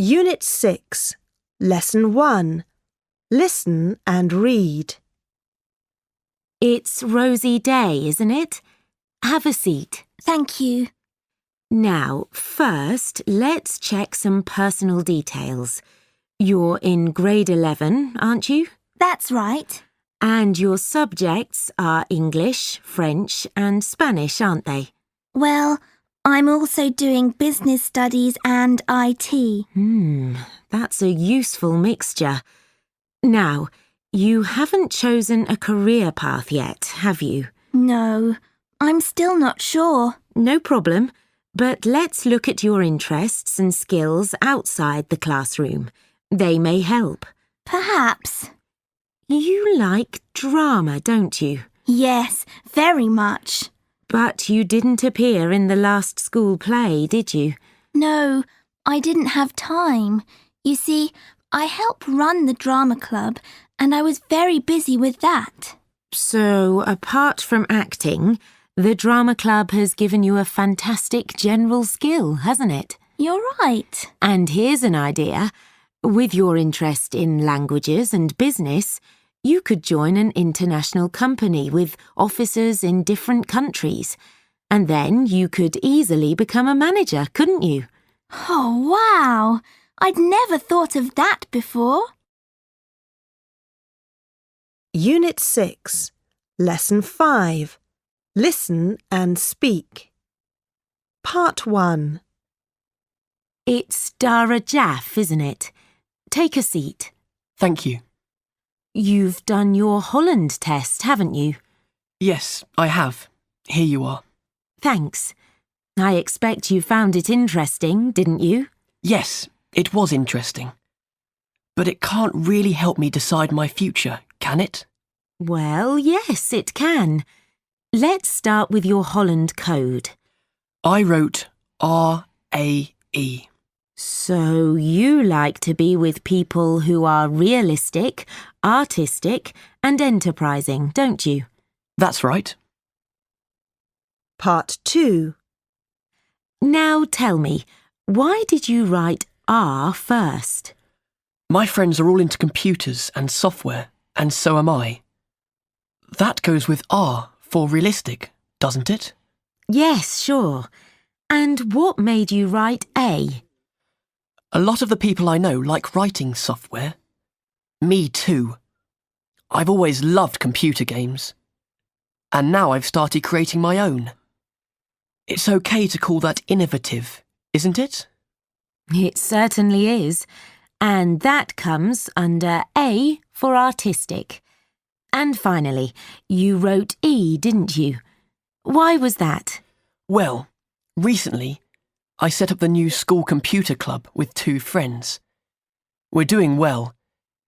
Unit 6, Lesson 1. Listen and read. It's rosy day, isn't it? Have a seat. Thank you. Now, first, let's check some personal details. You're in grade 11, aren't you? That's right. And your subjects are English, French and Spanish, aren't they? Well, I'm also doing business studies and IT. That's a useful mixture. Now, you haven't chosen a career path yet, have you? No, I'm still not sure. No problem, but let's look at your interests and skills outside the classroom. They may help. Perhaps. You like drama, don't you? Yes, very much. But you didn't appear in the last school play, did you? No, I didn't have time. You see, I help run the drama club and I was very busy with that. So, apart from acting, the drama club has given you a fantastic general skill, hasn't it? You're right. And here's an idea. With your interest in languages and business, you could join an international company with offices in different countries. And then you could easily become a manager, couldn't you? Oh, wow! I'd never thought of that before. Unit 6, Lesson 5. Listen and speak. Part 1. It's Dara Jaff, isn't it? Take a seat. Thank you. You've done your Holland test, haven't you? Yes, I have. Here you are. Thanks. I expect you found it interesting, didn't you? Yes, it was interesting. But it can't really help me decide my future, can it? Well, yes, it can. Let's start with your Holland code. I wrote R-A-E. So you like to be with people who are realistic, artistic and enterprising, don't you? That's right. Part 2. Now tell me, why did you write R first? My friends are all into computers and software, and so am I. That goes with R for realistic, doesn't it? Yes, sure. And what made you write A? A lot of the people I know like writing software. Me too. I've always loved computer games. And now I've started creating my own. It's okay to call that innovative, isn't it? It certainly is. And that comes under A for artistic. And finally, you wrote E, didn't you? Why was that? Well, recently, I set up the new school computer club with 2 friends. We're doing well,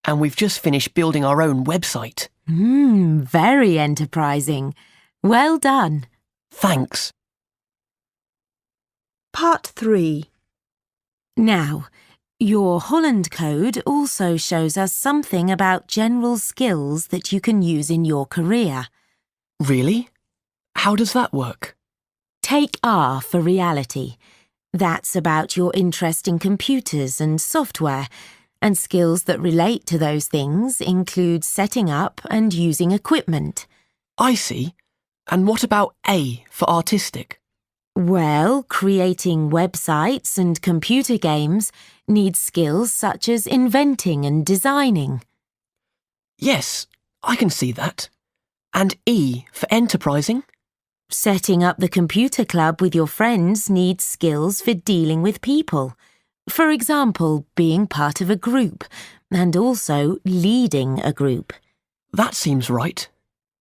and we've just finished building our own website. Very enterprising. Well done. Thanks. Part 3. Now, your Holland code also shows us something about general skills that you can use in your career. Really? How does that work? Take R for reality. That's about your interest in computers and software, and skills that relate to those things include setting up and using equipment. I see. And what about A for artistic? Well, creating websites and computer games needs skills such as inventing and designing. Yes, I can see that. And E for enterprising? Setting up the computer club with your friends needs skills for dealing with people. For example, being part of a group and also leading a group. That seems right.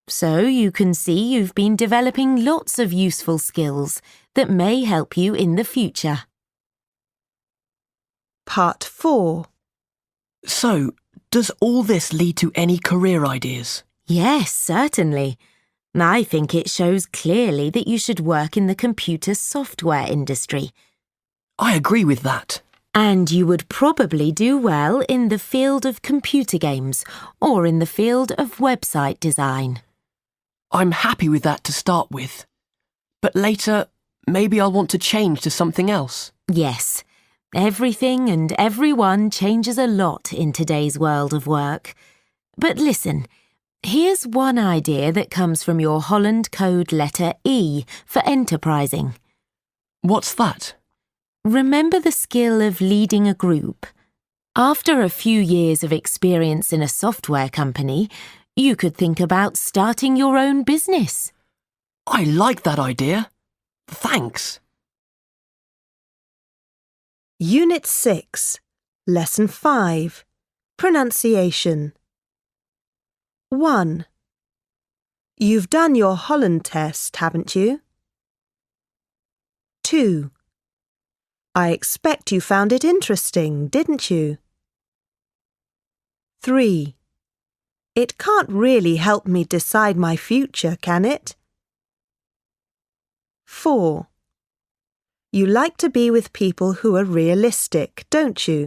So you can see you've been developing lots of useful skills that may help you in the future. Part 4. So, does all this lead to any career ideas? Yes, certainly. I think it shows clearly that you should work in the computer software industry. I agree with that. And you would probably do well in the field of computer games or in the field of website design. I'm happy with that to start with. But later, maybe I'll want to change to something else. Yes, Everything and everyone changes a lot in today's world of work. But listen, here's one idea that comes from your Holland code letter E for enterprising. What's that? Remember the skill of leading a group? After a few years of experience in a software company, you could think about starting your own business. I like that idea. Thanks. Unit 6, Lesson 5, Pronunciation. 1. You've done your Holland test, haven't you? 2. I expect you found it interesting, didn't you? 3. It can't really help me decide my future, can it? 4. You like to be with people who are realistic, don't you?